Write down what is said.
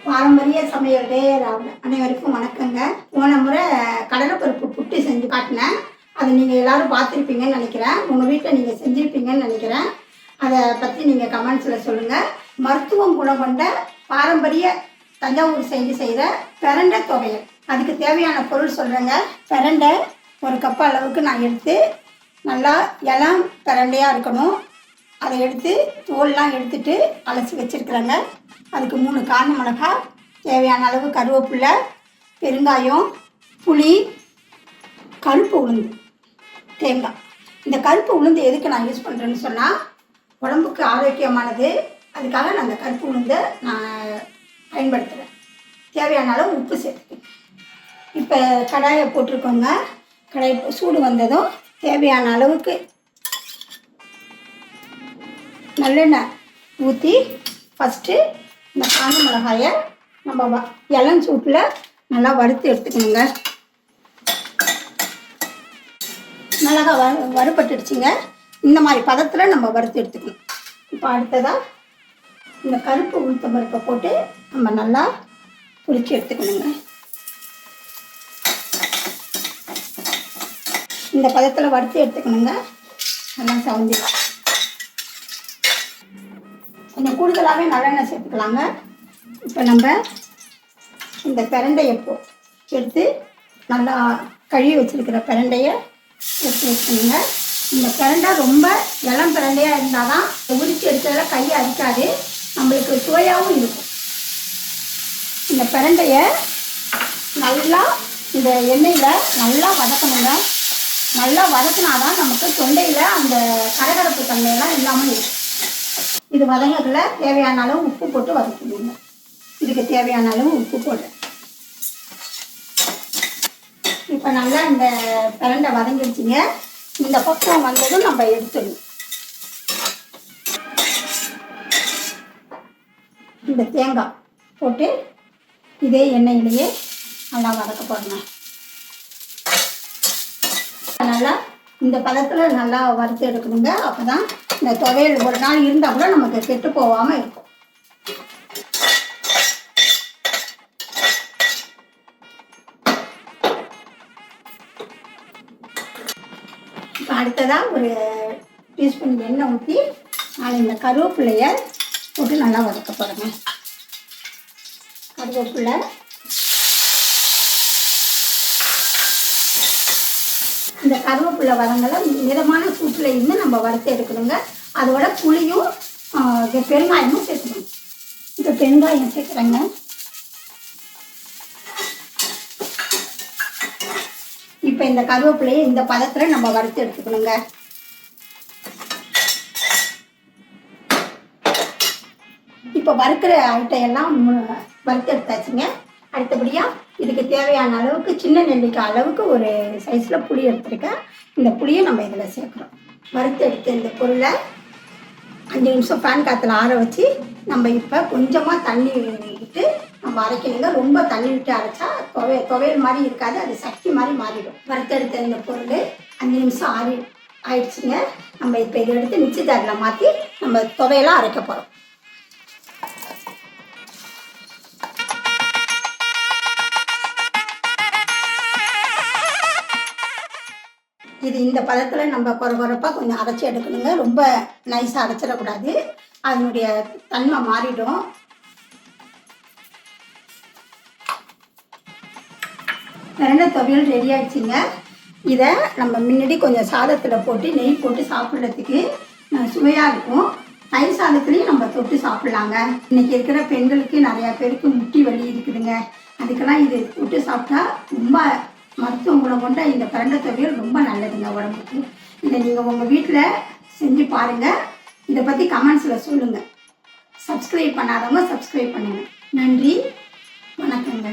பாரம்பரிய சமையல் அனைவருக்கும் வணக்கங்க. போன முறை கடலைப்பருப்பு புட்டு செஞ்சு காட்டினேன். அதை நீங்கள் எல்லோரும் பார்த்துருப்பீங்கன்னு நினைக்கிறேன். உங்கள் வீட்டில் நீங்கள் செஞ்சுருப்பீங்கன்னு நினைக்கிறேன். அதை பற்றி நீங்கள் கமெண்ட்ஸில் சொல்லுங்கள். மருத்துவம் குணம் கொண்ட பாரம்பரிய தஞ்சாவூர் செய்கிற பிரண்டை துவையல், அதுக்கு தேவையான பொருள் சொல்கிறேங்க. பிரண்டை ஒரு கப் அளவுக்கு நான் எடுத்து நல்லா இளம் பிரண்டையாக இருக்கணும். அதை எடுத்து தோல்லாம் எடுத்துட்டு அலசி வச்சுருக்குறேங்க. அதுக்கு 3 காஞ்ச மிளகாய், தேவையான அளவு கருவேப்பிலை, பெருங்காயம், புளி, கருப்பு உளுந்து, தேங்காய். இந்த கருப்பு உளுந்து எதுக்கு நான் யூஸ் பண்ணுறேன்னு சொன்னால் உடம்புக்கு ஆரோக்கியமானது. அதுக்காக நான் அந்த கருப்பு உளுந்தை நான் பயன்படுத்துகிறேன். தேவையான அளவு உப்பு சேர்த்துக்கேன். இப்போ கடாயை போட்டிருக்கோங்க. கடாய் சூடு வந்ததும் தேவையான அளவுக்கு நல்லெண்ணெய் ஊற்றி ஃபஸ்ட்டு இந்த காஞ்ச மிளகாயை நம்ம இளஞ்சூட்டில் நல்லா வறுத்து எடுத்துக்கணுங்க. மிளகாய் வறுபட்டுடுச்சுங்க. இந்த மாதிரி பதத்தில் நம்ம வறுத்து எடுத்துக்கணும். இப்போ அடுத்ததாக இந்த கருப்பு உளுத்தம் பருப்பை போட்டு நம்ம நல்லா பொரித்து எடுத்துக்கணுங்க. இந்த பதத்தில் வறுத்து எடுத்துக்கணுங்க. நல்லா சவுந்தி கொஞ்சம் கூடுதலாகவே நல்லெண்ணெய் சேர்த்துக்கலாங்க. இப்போ நம்ம இந்த பிரண்டையை எடுத்து நல்லா கழுவி வச்சுருக்கிற பிரண்டையை எடுத்து வச்சுக்கணுங்க. இந்த பிரண்டை ரொம்ப இளம் பிரண்டையாக இருந்தால் தான் உரித்து எடுத்ததில் கையை அரிக்காது, நம்மளுக்கு சுவையாகவும் இருக்கும். இந்த பிரண்டையை நல்லா இந்த எண்ணெயில் நல்லா வதக்கணுங்க. நல்லா வதக்கினாதான் நமக்கு தொண்டையில் அந்த கரகரப்பு தன்மையெல்லாம் இல்லாமல் இருக்கும். இது வதங்கக்குள்ள தேவையான அளவு உப்பு போட்டு வதக்கிடுங்க. இதுக்கு தேவையான அளவு உப்பு போடுறேன். இப்போ நல்லா இந்த பிரண்டை வதங்கிடுச்சிங்க. இந்த பக்கம் வந்ததும் நம்ம எடுத்துடணும். இந்த தேங்காய் போட்டு இதே எண்ணெயிலேயே நல்லா வதக்க போடணும். நல்லா இந்த பதத்தில் நல்லா வறுத்து எடுக்கணுங்க. அப்போ தான் இந்த துவையல் ஒரு நாள் இருந்தால் கூட நமக்கு கெட்டு போகாமல் இருக்கும். இப்போ அடுத்ததாக ஒரு டீஸ்பூன் எண்ணெய் ஊற்றி நான் இந்த கருவேப்பிலையை போட்டு நல்லா வதக்க போகிறேங்க. கருவேப்பிலை, இந்த கருவேப்பிலை வதங்களை மிதமான சூட்டில் இருந்து நம்ம வறுத்து எடுக்கணுங்க. அதோட புளியும் பெருங்காயமும் சேர்த்துக்கணும். இப்போ பெருங்காயம் சேர்க்குறேங்க. இப்போ இந்த கருவேப்பிலையை இந்த பதத்தில் நம்ம வறுத்து எடுத்துக்கணுங்க. இப்போ வறுக்கிற ஐட்டம் எல்லாம் வறுத்து எடுத்தாச்சுங்க. அடுத்தபடியாக இதுக்கு தேவையான அளவுக்கு சின்ன நெல்லிக்காய் அளவுக்கு ஒரு சைஸில் புளி எடுத்துருக்கேன். இந்த புளியை நம்ம இதில் சேர்க்குறோம். வறுத்து எடுத்து இந்த பொருளை 5 நிமிஷம் ஃபேன் காற்றுல ஆற வச்சு நம்ம இப்போ கொஞ்சமாக தண்ணி விட்டு நம்ம அரைக்கணுங்க. ரொம்ப தண்ணி விட்டு அரைச்சா துவையல் மாதிரி இருக்காது, அது சக்தி மாதிரி மாறிடும். வறுத்தெடுத்த இந்த பொருள் 5 நிமிஷம் ஆயிடுச்சுங்க. நம்ம இப்போ இதை எடுத்து மிக்ஸி ஜாரில் மாற்றி நம்ம துவையெல்லாம் அரைக்க போகிறோம். இது இந்த பதத்தில் நம்ம குறப்பாக கொஞ்சம் அரைச்சி எடுக்கணுங்க. ரொம்ப நைஸாக அரைச்சிடக்கூடாது, அதனுடைய தன்மை மாறிடும். பிரண்டை துவையல் ரெடி ஆகிடுச்சிங்க. இதை நம்ம முன்னாடி கொஞ்சம் சாதத்தில் போட்டு நெய் போட்டு சாப்பிட்றதுக்கு சுவையாக இருக்கும். தயிர் சாதத்துலேயும் நம்ம தொட்டு சாப்பிட்லாங்க. இன்றைக்கி இருக்கிற பெண்களுக்கு நிறையா பேருக்கு முட்டி வலி இருக்குதுங்க. அதுக்கெல்லாம் இது தொட்டு சாப்பிட்டா ரொம்ப மருத்துவ குணம் கொண்ட இந்த பிரண்டை துவையல் ரொம்ப நல்லதுங்க உடம்புக்கு. இதை நீங்கள் உங்கள் வீட்டில் செஞ்சு பாருங்கள். இதை பற்றி கமெண்ட்ஸில் சொல்லுங்கள். சப்ஸ்கிரைப் பண்ணாதவங்க சப்ஸ்கிரைப் பண்ணுங்கள். நன்றி, வணக்கங்க.